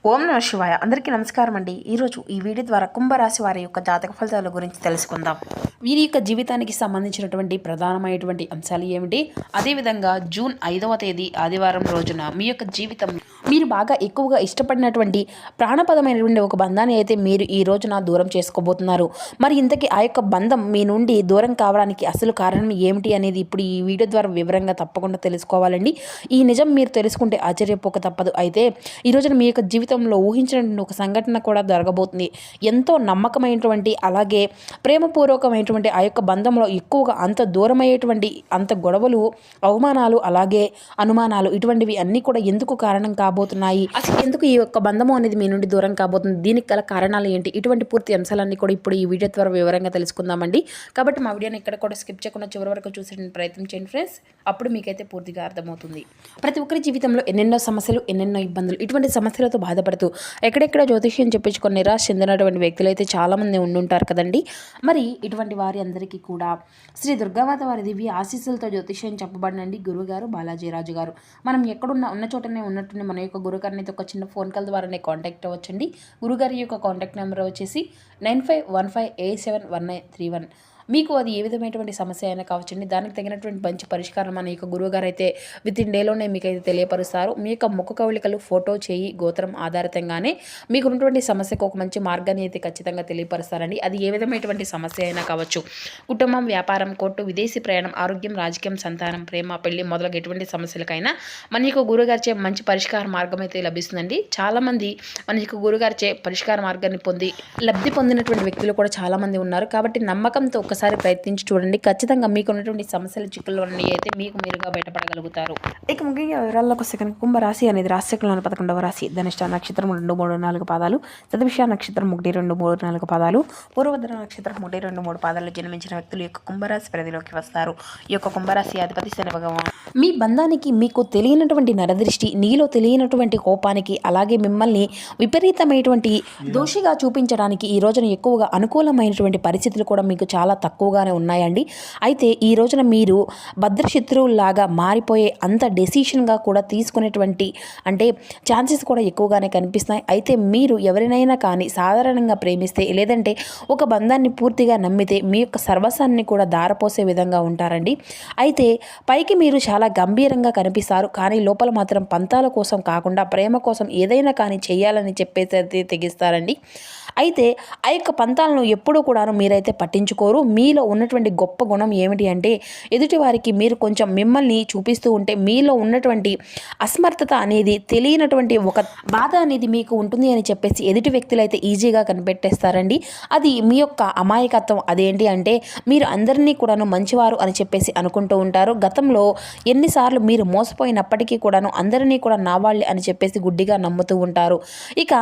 ఓం నమ శివాయ. అందరికీ నమస్కారం అండి. ఈరోజు ఈ వీడియో ద్వారా కుంభరాశి వారి యొక్క జాతక ఫలితాల గురించి తెలుసుకుందాం. వీరి యొక్క జీవితానికి సంబంధించినటువంటి ప్రధానమైనటువంటి అంశాలు ఏమిటి, అదేవిధంగా జూన్ 5వ తేదీ ఆదివారం రోజున మీ యొక్క జీవితం మీరు బాగా ఎక్కువగా ఇష్టపడినటువంటి ప్రాణపదమైనటువంటి ఒక బంధాన్ని అయితే మీరు ఈ రోజున దూరం చేసుకోబోతున్నారు. మరి ఇంతకీ ఆ యొక్క బంధం మీ నుండి దూరం కావడానికి అసలు కారణం ఏమిటి అనేది ఇప్పుడు ఈ వీడియో ద్వారా వివరంగా తప్పకుండా తెలుసుకోవాలండి. ఈ నిజం మీరు తెలుసుకుంటే ఆశ్చర్యపోక తప్పదు. అయితే ఈ రోజున మీ యొక్క జీవితంలో ఊహించినటువంటి ఒక సంఘటన కూడా జరగబోతుంది. ఎంతో నమ్మకమైనటువంటి అలాగే ప్రేమపూర్వకమైనటువంటి ఆ యొక్క బంధంలో ఎక్కువగా అంత దూరమయ్యేటువంటి అంత గొడవలు, అవమానాలు, అలాగే అనుమానాలు ఇటువంటివి అన్నీ కూడా ఎందుకు కారణం కాబోతున్నాయి, అసలు ఎందుకు ఈ యొక్క బంధము అనేది మీ నుండి దూరం కాబోతుంది, దీనికి గల కారణాలు ఏంటి, ఇటువంటి పూర్తి అంశాలన్నీ కూడా ఇప్పుడు ఈ వీడియో ద్వారా వివరంగా తెలుసుకుందామండి. కాబట్టి మా వీడియోని ఇక్కడ కూడా స్కిప్ చేయకుండా చివరి వరకు చూసే ప్రయత్నం చేయండి ఫ్రెండ్స్. అప్పుడు మీకైతే పూర్తిగా అర్థమవుతుంది. ప్రతి ఒక్కరి జీవితంలో ఎన్నెన్నో సమస్యలు, ఎన్నెన్నో ఇబ్బందులు, ఇటువంటి సమస్యలతో బాధపడుతూ ఎక్కడెక్కడ జ్యోతిష్యం చెప్పించుకొని నిరాశ చెందినటువంటి వ్యక్తులు అయితే చాలామంది ఉండుంటారు కదండి. మరి ఇటువంటి వారి అందరికీ కూడా శ్రీ దుర్గామాత వారి దివ్య ఆశీస్సులతో జ్యోతిష్యం చెప్పబడినండి గురుగారు బాలాజీ రాజు గారు. మనం ఎక్కడున్నా ఉన్న చోటనే ఉన్నట్టుండి మన యొక్క గురుగారిని ఒక చిన్న ఫోన్ కాల్ ద్వారానే కాంటాక్ట్ అవ్వచ్చండి. గురుగారి యొక్క కాంటాక్ట్ నెంబర్ వచ్చేసి 9515871931. మీకు అది ఏ విధమైనటువంటి సమస్య అయినా కావచ్చండి, దానికి తగినటువంటి మంచి పరిష్కారం మన యొక్క గురువుగారు అయితే విత్ ఇన్ డేలోనే మీకు అయితే తెలియపరుస్తారు. మీ యొక్క ముఖ కవళికలు, ఫోటో, చేయి, గోత్రం ఆధారితంగానే మీకు ఉన్నటువంటి సమస్యకు ఒక మంచి మార్గాన్ని అయితే ఖచ్చితంగా తెలియపరుస్తారండి. అది ఏ విధమైనటువంటి సమస్య అయినా కావచ్చు. కుటుంబం, వ్యాపారం, కోర్టు, విదేశీ ప్రయాణం, ఆరోగ్యం, రాజకీయం, సంతానం, ప్రేమ, పెళ్లి మొదలగు ఎటువంటి సమస్యలకైనా మన యొక్క గురుగారిచే మంచి పరిష్కార మార్గం అయితే లభిస్తుందండి. చాలామంది మన యొక్క గురుగారిచే పరిష్కార మార్గాన్ని పొంది లబ్ధి పొందినటువంటి వ్యక్తులు కూడా చాలామంది ఉన్నారు. కాబట్టి నమ్మకంతో ఒకసారి ప్రయత్నించి చూడండి. ఖచ్చితంగా మీకు ఉన్నటువంటి సమస్యల చిక్కుల్లో అయితే మీకు మీరుగా బయటపడగలుగుతారు. ఇక ముఖ్యంగా వివరాల్లోకి వస్తే కనుక కుంభరాశి అనేది రాశిచక్రంలోని 11వ రాశి. ధనిష్ట నక్షత్రం 2, 3, 4 పాదాలు, శతభిష నక్షత్రం 1, 2, 3, 4 పాదాలు, పూర్వభద్ర నక్షత్రం 1, 2, 3 పాదాలు జన్మించిన వ్యక్తులు యొక్క కుంభరాశి పరిధిలోకి వస్తారు. ఈ యొక్క కుంభరాశి అధిపతి శని భగవాన్. మీ బంధానికి మీకు తెలియనటువంటి నరదృష్టి, నీలో తెలియనటువంటి కోపానికి, అలాగే మిమ్మల్ని విపరీతమైనటువంటి దోషిగా చూపించడానికి ఈ రోజున ఎక్కువగా అనుకూలమైనటువంటి పరిస్థితులు కూడా మీకు చాలా తక్కువగానే ఉన్నాయండి. అయితే ఈ రోజున మీరు భద్రశత్రువులాగా మారిపోయే అంత డెసిషన్గా కూడా తీసుకునేటువంటి అంటే ఛాన్సెస్ కూడా ఎక్కువగానే కనిపిస్తున్నాయి. అయితే మీరు ఎవరినైనా కానీ సాధారణంగా ప్రేమిస్తే, లేదంటే ఒక బంధాన్ని పూర్తిగా నమ్మితే మీ యొక్క సర్వస్వాన్ని కూడా దారపోసే విధంగా ఉంటారండి. అయితే పైకి మీరు చాలా గంభీరంగా కనిపిస్తారు, కానీ లోపల మాత్రం పంతాల కోసం కాకుండా ప్రేమ కోసం ఏదైనా కానీ చేయాలని చెప్పేసి తెగిస్తారండి. అయితే ఆ యొక్క పంతాలను ఎప్పుడూ కూడాను మీరైతే పట్టించుకోరు. మీలో ఉన్నటువంటి గొప్ప గుణం ఏమిటి అంటే ఎదుటి వారికి మీరు కొంచెం మిమ్మల్ని చూపిస్తూ ఉంటే మీలో ఉన్నటువంటి అసమర్థత అనేది, తెలియనటువంటి ఒక బాధ అనేది మీకు ఉంటుంది అని చెప్పేసి ఎదుటి వ్యక్తులు అయితే ఈజీగా కనిపెట్టేస్తారండి. అది మీ యొక్క అమాయకత్వం. అదేంటి అంటే మీరు అందరినీ కూడాను మంచివారు అని చెప్పేసి అనుకుంటూ ఉంటారు. గతంలో ఎన్నిసార్లు మీరు మోసపోయినప్పటికీ కూడాను అందరినీ కూడా నా వాళ్ళే అని చెప్పేసి గుడ్డిగా నమ్ముతూ ఉంటారు. ఇక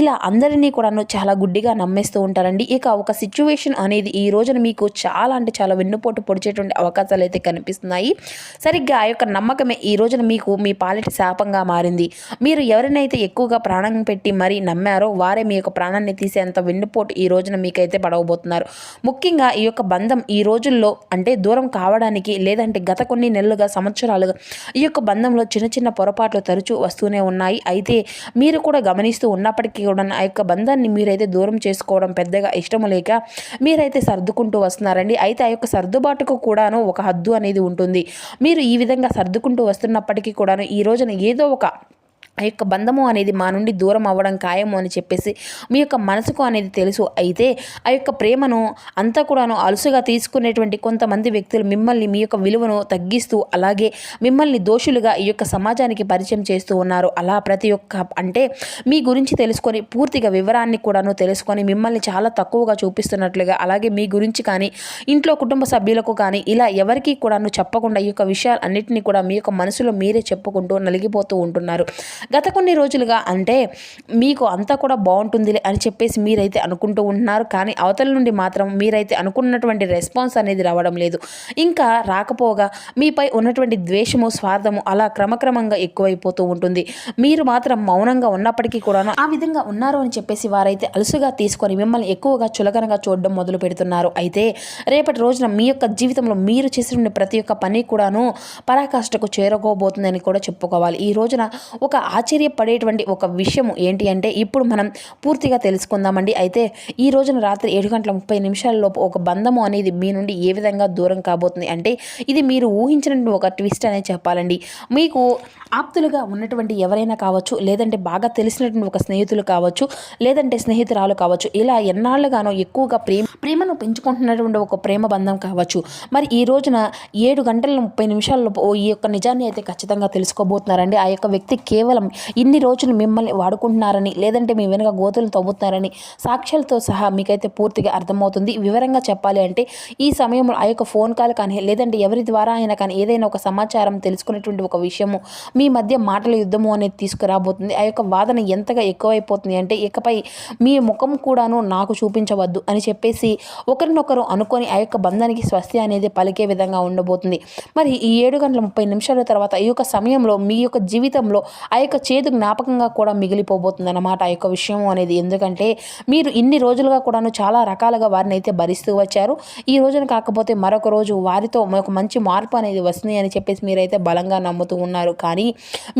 ఇలా అందరినీ కూడాను చాలా గుడ్డిగా నమ్మేస్తూ ఉంటారండి. ఇక ఒక సిచ్యువేషన్ అనేది ఈ రోజున మీకు చాలా అంటే చాలా వెన్నుపోటు పొడిచేటువంటి అవకాశాలు అయితే కనిపిస్తున్నాయి. సరిగ్గా ఆ యొక్క నమ్మకమే ఈ రోజున మీకు మీ పాలిట శాపంగా మారింది. మీరు ఎవరినైతే ఎక్కువగా ప్రాణం పెట్టి మరీ నమ్మారో వారే మీ యొక్క ప్రాణాన్ని తీసేంత వెన్నుపోటు ఈ రోజున మీకైతే పడవబోతున్నారు. ముఖ్యంగా ఈ యొక్క బంధం ఈ రోజుల్లో అంటే దూరం కావడానికి, లేదంటే గత కొన్ని నెలలుగా, సంవత్సరాలుగా ఈ యొక్క బంధంలో చిన్న చిన్న పొరపాట్లు తరచూ వస్తూనే ఉన్నాయి. అయితే మీరు కూడా గమనిస్తూ ఉన్నప్పటికీ కూడా ఆ యొక్క బంధాన్ని మీరైతే దూరం చేసుకోవడం పెద్దగా ఇష్టం లేక మీరైతే సర్దుకుంటూ వస్తున్నారండి. అయితే ఆ యొక్క సర్దుబాటుకు కూడాను ఒక హద్దు అనేది ఉంటుంది. మీరు ఈ విధంగా సర్దుకుంటూ వస్తున్నప్పటికీ కూడాను ఈ రోజున ఏదో ఒక ఆ యొక్క బంధము అనేది మా నుండి దూరం అవ్వడం ఖాయము అని చెప్పేసి మీ యొక్క మనసుకు అనేది తెలుసు. అయితే ఆ యొక్క ప్రేమను అంతా కూడాను అలుసుగా తీసుకునేటువంటి కొంతమంది వ్యక్తులు మిమ్మల్ని, మీ యొక్క విలువను తగ్గిస్తూ, అలాగే మిమ్మల్ని దోషులుగా ఈ యొక్క సమాజానికి పరిచయం చేస్తూ ఉన్నారు. అలా ప్రతి ఒక్క అంటే మీ గురించి తెలుసుకొని పూర్తిగా వివరాన్ని కూడాను తెలుసుకొని మిమ్మల్ని చాలా తక్కువగా చూపిస్తున్నట్లుగా, అలాగే మీ గురించి కానీ ఇంట్లో కుటుంబ సభ్యులకు కానీ ఇలా ఎవరికీ కూడాను చెప్పకుండా ఈ యొక్క విషయాలు అన్నింటినీ కూడా మీ యొక్క మనసులో మీరే చెప్పుకుంటూ నలిగిపోతూ ఉంటున్నారు. గత కొన్ని రోజులుగా అంటే మీకు అంతా కూడా బాగుంటుంది అని చెప్పేసి మీరైతే అనుకుంటూ ఉంటున్నారు. కానీ అవతల నుండి మాత్రం మీరైతే అనుకున్నటువంటి రెస్పాన్స్ అనేది రావడం లేదు. ఇంకా రాకపోగా మీపై ఉన్నటువంటి ద్వేషము, స్వార్థము అలా క్రమక్రమంగా ఎక్కువైపోతూ ఉంటుంది. మీరు మాత్రం మౌనంగా ఉన్నప్పటికీ కూడా ఆ విధంగా ఉన్నారు అని చెప్పేసి వారైతే అలుసుగా తీసుకొని మిమ్మల్ని ఎక్కువగా చులకనగా చూడడం మొదలు పెడుతున్నారు. అయితే రేపటి రోజున మీ యొక్క జీవితంలో మీరు చేసిన ప్రతి ఒక్క పని కూడాను పరాకాష్ఠకు చేరుకోబోతుందని కూడా చెప్పుకోవాలి. ఈ రోజున ఒక ఆశ్చర్యపడేటువంటి ఒక విషయం ఏంటి అంటే ఇప్పుడు మనం పూర్తిగా తెలుసుకుందామండి. అయితే ఈ రోజున రాత్రి 7:30 లోపు ఒక బంధము అనేది మీ నుండి ఏ విధంగా దూరం కాబోతుంది అంటే ఇది మీరు ఊహించినటువంటి ఒక ట్విస్ట్ అనేది చెప్పాలండి. మీకు ఆప్తులుగా ఉన్నటువంటి ఎవరైనా కావచ్చు, లేదంటే బాగా తెలిసినటువంటి ఒక స్నేహితులు కావచ్చు, లేదంటే స్నేహితురాలు కావచ్చు, ఇలా ఎన్నాళ్ళుగానో ఎక్కువగా ప్రేమను పెంచుకుంటున్నటువంటి ఒక ప్రేమ బంధం కావచ్చు. మరి ఈ రోజున 7:30 ఈ యొక్క నిజాన్ని అయితే ఖచ్చితంగా తెలుసుకోబోతున్నారండి. ఆ యొక్క వ్యక్తి కేవలం ఇన్ని రోజులు మిమ్మల్ని వాడుకుంటున్నారని, లేదంటే మీ వెనుక గోతులు తవ్వుతున్నారని సాక్ష్యాలతో సహా మీకైతే పూర్తిగా అర్థమవుతుంది. వివరంగా చెప్పాలి అంటే ఈ సమయంలో ఆ యొక్క ఫోన్ కాల్ కానీ, లేదంటే ఎవరి ద్వారా అయినా కానీ ఏదైనా ఒక సమాచారం తెలుసుకునేటువంటి ఒక విషయము మీ మధ్య మాటల యుద్ధము అనేది తీసుకురాబోతుంది. ఆ యొక్క వాదన ఎంతగా ఎక్కువైపోతుంది అంటే ఇకపై మీ ముఖం కూడాను నాకు చూపించవద్దు అని చెప్పేసి ఒకరినొకరు అనుకొని ఆ యొక్క బంధానికి స్వస్తి అనేది పలికే విధంగా ఉండబోతుంది. మరి ఈ 7:30 తర్వాత ఈ యొక్క సమయంలో మీ యొక్క జీవితంలో ఆ యొక్క చేదు జ్ఞాపకంగా కూడా మిగిలిపోబోతుంది అన్నమాట ఆ యొక్క విషయం అనేది. ఎందుకంటే మీరు ఇన్ని రోజులుగా కూడాను చాలా రకాలుగా వారిని అయితే భరిస్తూ వచ్చారు. ఈ రోజున కాకపోతే మరొక రోజు వారితో ఒక మంచి మార్పు అనేది వస్తుంది అని చెప్పేసి మీరైతే బలంగా నమ్ముతూ ఉన్నారు. కానీ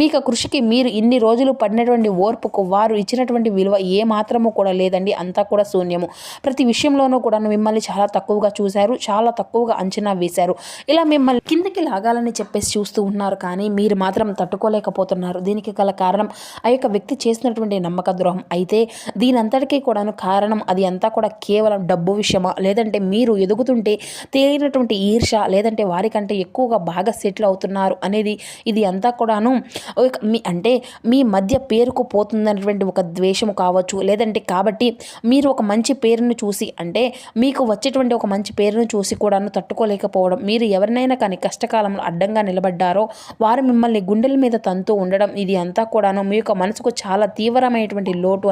మీకు కృషికి మీరు ఇన్ని రోజులు పడినటువంటి ఓర్పుకు వారు ఇచ్చినటువంటి విలువ ఏ మాత్రము కూడా లేదండి. అంతా కూడా శూన్యము. ప్రతి విషయంలోనూ కూడా మిమ్మల్ని చాలా తక్కువగా చూశారు, చాలా తక్కువగా అంచనా వేశారు. ఇలా మిమ్మల్ని కిందకి లాగాలని చెప్పేసి చూస్తూ ఉన్నారు. కానీ మీరు మాత్రం తట్టుకోలేకపోతున్నారు. దీనికి గల కారణం ఆ యొక్క వ్యక్తి చేసినటువంటి నమ్మక ద్రోహం. అయితే దీనంతటికీ కూడాను కారణం అది అంతా కూడా కేవలం డబ్బు విషయమా, లేదంటే మీరు ఎదుగుతుంటే తెలియనటువంటి ఈర్ష, లేదంటే వారికంటే ఎక్కువగా బాగా సెటిల్ అవుతున్నారు అనేది ఇది అంతా కూడాను అంటే మీ మధ్య పేరుకు పోతుందన్నటువంటి ఒక ద్వేషము కావచ్చు. లేదంటే కాబట్టి మీరు ఒక మంచి పేరును చూసి అంటే మీకు వచ్చేటువంటి ఒక మంచి పేరును చూసి కూడాను తట్టుకోలేకపోవడం, మీరు ఎవరినైనా కానీ కష్టకాలంలో అడ్డంగా నిలబడ్డారో వారు మిమ్మల్ని గుండెల మీద తంతూ ఉండడం, ఇది అంతా కూడాను మీ యొక్క మనసుకు చాలా తీవ్రమైనటువంటి లోటు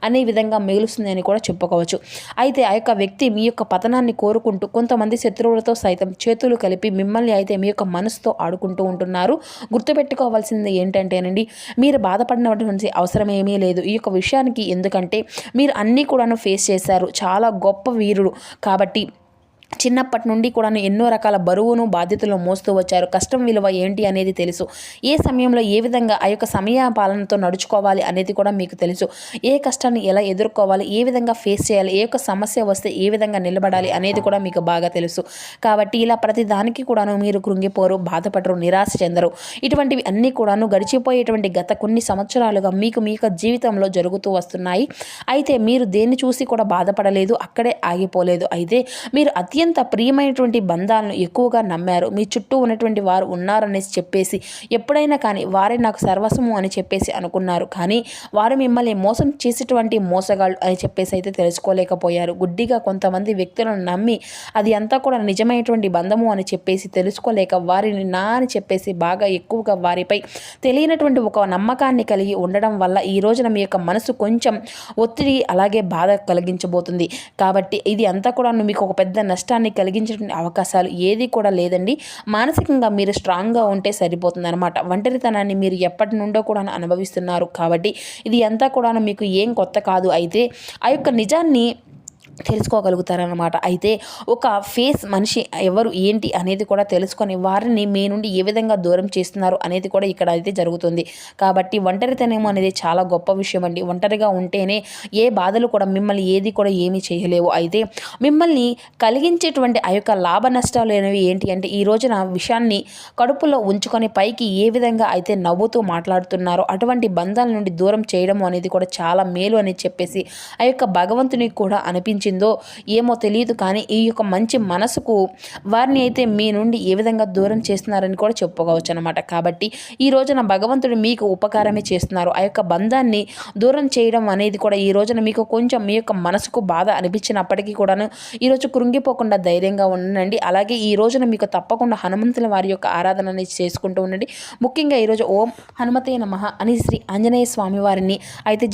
అనే విధంగా మిగులుస్తుంది అని కూడా చెప్పుకోవచ్చు. అయితే ఆ యొక్క వ్యక్తి మీ యొక్క పతనాన్ని కోరుకుంటూ కొంతమంది శత్రువులతో సైతం చేతులు కలిపి మిమ్మల్ని అయితే మీ యొక్క మనసుతో ఆడుకుంటూ ఉంటున్నారు. గుర్తుపెట్టుకోవాల్సింది ఏంటంటేనండి, మీరు బాధపడినటువంటి అవసరం ఏమీ లేదు ఈ యొక్క విషయానికి. ఎందుకంటే మీరు అన్నీ కూడాను ఫేస్ చేశారు, చాలా గొప్ప వీరుడు కాబట్టి చిన్నప్పటి నుండి కూడా ఎన్నో రకాల బరువును బాధ్యతలు మోస్తూ వచ్చారు. కష్టం విలువ ఏంటి అనేది తెలుసు. ఏ సమయంలో ఏ విధంగా ఆ యొక్క సమయ పాలనతో నడుచుకోవాలి అనేది కూడా మీకు తెలుసు. ఏ కష్టాన్ని ఎలా ఎదుర్కోవాలి, ఏ విధంగా ఫేస్ చేయాలి, ఏ యొక్క సమస్య వస్తే ఏ విధంగా నిలబడాలి అనేది కూడా మీకు బాగా తెలుసు. కాబట్టి ఇలా ప్రతి దానికి కూడాను మీరు కృంగిపోరు, బాధపడరు, నిరాశ చెందరు. ఇటువంటివి అన్నీ కూడాను గడిచిపోయేటువంటి గత కొన్ని సంవత్సరాలుగా మీకు మీ యొక్క జీవితంలో జరుగుతూ వస్తున్నాయి. అయితే మీరు దేన్ని చూసి కూడా బాధపడలేదు, అక్కడే ఆగిపోలేదు. అయితే మీరు అత్యంత ప్రియమైనటువంటి బంధాలను ఎక్కువగా నమ్మారు. మీ చుట్టూ ఉన్నటువంటి వారు ఉన్నారనేసి చెప్పేసి ఎప్పుడైనా కానీ వారే నాకు సర్వస్వము అని చెప్పేసి అనుకున్నారు. కానీ వారు మిమ్మల్ని మోసం చేసేటువంటి మోసగాళ్ళు అని చెప్పేసి అయితే తెలుసుకోలేకపోయారు. గుడ్డిగా కొంతమంది వ్యక్తులను నమ్మి అది అంతా కూడా నిజమైనటువంటి బంధము అని చెప్పేసి తెలుసుకోలేక వారిని నా అని చెప్పేసి బాగా ఎక్కువగా వారిపై తెలియనటువంటి ఒక నమ్మకాన్ని కలిగి ఉండడం వల్ల ఈ రోజున మీ యొక్క మనసు కొంచెం ఒత్తిడి అలాగే బాధ కలిగించబోతుంది. కాబట్టి ఇది అంతా కూడా మీకు ఒక పెద్ద నష్టాన్ని కలిగించేటువంటి అవకాశాలు ఏది కూడా లేదండి. మానసికంగా మీరు స్ట్రాంగ్గా ఉంటే సరిపోతుంది అనమాట. ఒంటరితనాన్ని మీరు ఎప్పటి నుండో కూడా అనుభవిస్తున్నారు. కాబట్టి ఇది అంతా కూడా మీకు ఏం కొత్త కాదు. అయితే ఆ యొక్క నిజాన్ని తెలుసుకోగలుగుతారనమాట. అయితే ఒక ఫేస్ మనిషి ఎవరు ఏంటి అనేది కూడా తెలుసుకొని వారిని మీ నుండి ఏ విధంగా దూరం చేస్తున్నారు అనేది కూడా ఇక్కడ అయితే జరుగుతుంది. కాబట్టి ఒంటరితనం అనేది చాలా గొప్ప విషయం అండి. ఒంటరిగా ఉంటేనే ఏ బాధలు కూడా మిమ్మల్ని ఏది కూడా ఏమీ చేయలేవు. అయితే మిమ్మల్ని కలిగించేటువంటి ఆ యొక్క లాభ నష్టాలు అనేవి ఏంటి అంటే ఈ రోజున విషయాన్ని కడుపులో ఉంచుకొని పైకి ఏ విధంగా అయితే నవ్వుతూ మాట్లాడుతున్నారో అటువంటి బంధాల నుండి దూరం చేయడం అనేది కూడా చాలా మేలు అని చెప్పేసి ఆ యొక్క భగవంతునికి కూడా అనిపించిందో ఏమో తెలియదు. కానీ ఈ యొక్క మంచి మనసుకు వారిని అయితే మీ నుండి ఏ విధంగా దూరం చేస్తున్నారని కూడా చెప్పుకోవచ్చు అనమాట. కాబట్టి ఈ రోజున భగవంతుడు మీకు ఉపకారమే చేస్తున్నారు. ఆ యొక్క బంధాన్ని దూరం చేయడం అనేది కూడా ఈ రోజున మీకు కొంచెం మీ యొక్క మనసుకు బాధ అనిపించినప్పటికీ కూడాను ఈరోజు కృంగిపోకుండా ధైర్యంగా ఉండండి. అలాగే ఈ రోజున మీకు తప్పకుండా హనుమంతుల వారి యొక్క ఆరాధన అనేది చేసుకుంటూ ఉండండి. ముఖ్యంగా ఈరోజు ఓం హనుమతే నమః అని శ్రీ ఆంజనేయ స్వామి వారిని అయితే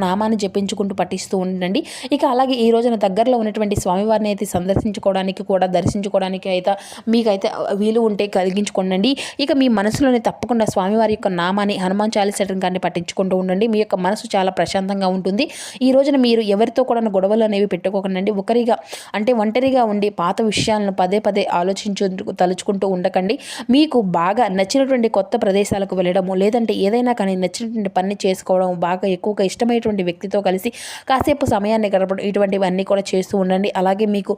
నామాన్ని జపించుకుంటూ పఠిస్తూ ఉండండి. ఇక అలాగే అలాగే ఈ రోజున దగ్గరలో ఉన్నటువంటి స్వామివారిని అయితే సందర్శించుకోవడానికి కూడా దర్శించుకోవడానికి అయితే మీకైతే వీలు ఉంటే కలిగించుకోండి. ఇక మీ మనసులోనే తప్పకుండా స్వామివారి యొక్క నామాన్ని హనుమాన్ చాలీసా కానీ పట్టించుకుంటూ ఉండండి. మీ యొక్క మనసు చాలా ప్రశాంతంగా ఉంటుంది. ఈ రోజున మీరు ఎవరితో కూడా గొడవలు అనేవి పెట్టుకోకండి. ఒంటరిగా ఉండి పాత విషయాలను పదే పదే తలుచుకుంటూ ఉండకండి. మీకు బాగా నచ్చినటువంటి కొత్త ప్రదేశాలకు వెళ్ళడము, లేదంటే ఏదైనా కానీ నచ్చినటువంటి పని చేసుకోవడం, బాగా ఎక్కువగా ఇష్టమైనటువంటి వ్యక్తితో కలిసి కాసేపు సమయాన్ని గడపడం, ఇటువంటివన్నీ కూడా చేస్తూ ఉండండి. అలాగే మీకు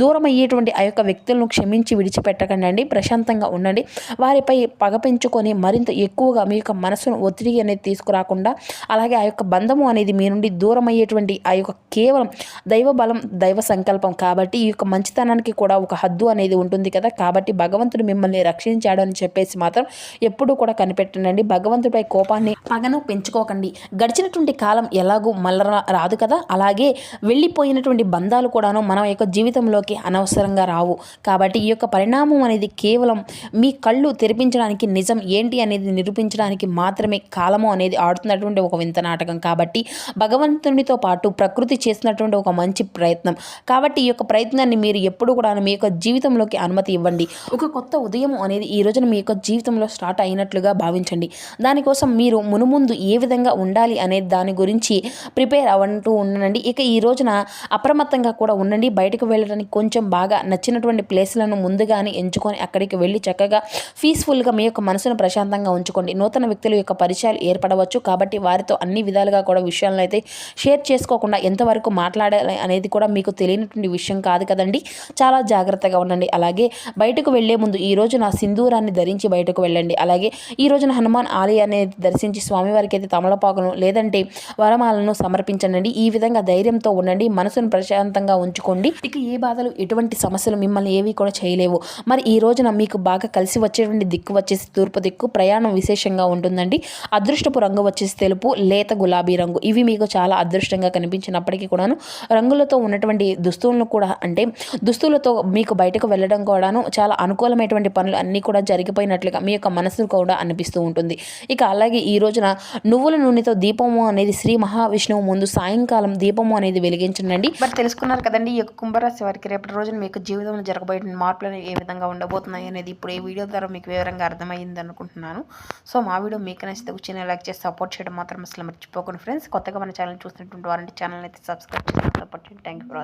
దూరం అయ్యేటువంటి ఆ యొక్క వ్యక్తులను క్షమించి విడిచిపెట్టకండి. ప్రశాంతంగా ఉండండి. వారిపై పగ పెంచుకొని మరింత ఎక్కువగా మీ యొక్క మనసును ఒత్తిడి అనేది తీసుకురాకుండా, అలాగే ఆ యొక్క బంధము అనేది మీ నుండి దూరం అయ్యేటువంటి ఆ యొక్క కేవలం దైవ బలం, దైవ సంకల్పం కాబట్టి ఈ యొక్క మంచితనానికి కూడా ఒక హద్దు అనేది ఉంటుంది కదా. కాబట్టి భగవంతుడు మిమ్మల్ని రక్షించాడు అని చెప్పేసి మాత్రం ఎప్పుడూ కూడా కనిపెట్టండి. భగవంతుడిపై కోపాన్ని, పగను పెంచుకోకండి. గడిచినటువంటి కాలం ఎలాగూ మళ్ళా రాదు కదా, అలాగే వెళ్ళిపోయినటువంటి బంధాలు కూడాను మన యొక్క జీవితంలోకి అనవసరంగా రావు. కాబట్టి ఈ యొక్క పరిణామం అనేది కేవలం మీ కళ్ళు తెరిపించడానికి, నిజం ఏంటి అనేది నిరూపించడానికి మాత్రమే కాలము అనేది ఆడుతున్నటువంటి ఒక వింత నాటకం. కాబట్టి భగవంతునితో పాటు ప్రకృతి చేసినటువంటి ఒక మంచి ప్రయత్నం. కాబట్టి ఈ యొక్క ప్రయత్నాన్ని మీరు ఎప్పుడు కూడా మీ యొక్క జీవితంలోకి అనుమతి ఇవ్వండి. ఒక కొత్త ఉదయం అనేది ఈ రోజున మీ యొక్క జీవితంలో స్టార్ట్ అయినట్లుగా భావించండి. దానికోసం మీరు మునుముందు ఏ విధంగా ఉండాలి అనే దాని గురించి ప్రిపేర్ అవ్వంటూ ఉండండి. ఇక ఈ రోజున అప్రమత్తంగా కూడా ఉండండి. బయటకు వెళ్ళడానికి కొంచెం బాగా నచ్చినటువంటి ప్లేస్లను ముందుగానే ఎంచుకొని అక్కడికి వెళ్ళి చక్కగా పీస్ఫుల్గా మీ యొక్క మనసును ప్రశాంతంగా ఉంచుకోండి. నూతన వ్యక్తుల యొక్క పరిచయాలు ఏర్పడవచ్చు. కాబట్టి వారితో అన్ని విధాలుగా కూడా విషయాలను అయితే షేర్ చేసుకోకుండా ఎంతవరకు మాట్లాడాలి అనేది కూడా మీకు తెలియనటువంటి విషయం కాదు కదండి. చాలా జాగ్రత్తగా ఉండండి. అలాగే బయటకు వెళ్లే ముందు ఈ రోజున సింధూరాన్ని ధరించి బయటకు వెళ్ళండి. అలాగే ఈ రోజున హనుమాన్ ఆలయాన్ని దర్శించి స్వామివారికి అయితే తమలపాకును లేదంటే వరమాలను సమర్పించండి. ఈ విధంగా ధైర్యంతో ఉండండి. మనసును ప్రశాంతంగా ఉంచుకోండి. ఇక ఏ బాధలు, ఎటువంటి సమస్యలు మిమ్మల్ని ఏవి కూడా చేయలేవు. మరి ఈ రోజున మీకు బాగా కలిసి వచ్చేటువంటి దిక్కు వచ్చేసి తూర్పు దిక్కు. ప్రయాణం విశేషంగా ఉంటుందండి. అదృష్టపు రంగు వచ్చేసి తెలుపు, లేత గులాబీ రంగు. ఇవి మీకు చాలా అదృష్టంగా కనిపించినప్పటికీ కూడాను రంగులతో ఉన్నటువంటి దుస్తులతో మీకు బయటకు వెళ్ళడం కూడాను చాలా అనుకూలమైనటువంటి పనులు అన్నీ కూడా జరిగిపోయినట్లుగా మీ యొక్క మనసు కూడా అనిపిస్తూ ఉంటుంది. ఇక అలాగే ఈ రోజున నువ్వుల నూనెతో దీపము అనేది శ్రీ మహావిష్ణువు ముందు సాయంకాలం దీపము అనేది వెలిగించండి. మరి తెలుసుకున్నారు కదండి, ఈ యొక్క కుంభరాశి వారికి రేపటి రోజున మీకు జీవితంలో జరగబోయే మార్పులు అనేవి ఏ విధంగా ఉండబోతున్నాయి అనేది ఇప్పుడు ఈ వీడియో ద్వారా మీకు వివరంగా అర్థమైంది అనుకుంటున్నాను. సో మా వీడియో మీకు నచ్చితే చిన్న లైక్ చేసి సపోర్ట్ చేయడం మాత్రం అసలు మర్చిపోకండి ఫ్రెండ్స్. కొత్తగా మన ఛానల్ చూసినటువంటి వారంటే ఛానల్ అయితే సబ్స్క్రైబ్ చేసి సపోర్ట్ చేయండి. Thank you for watching.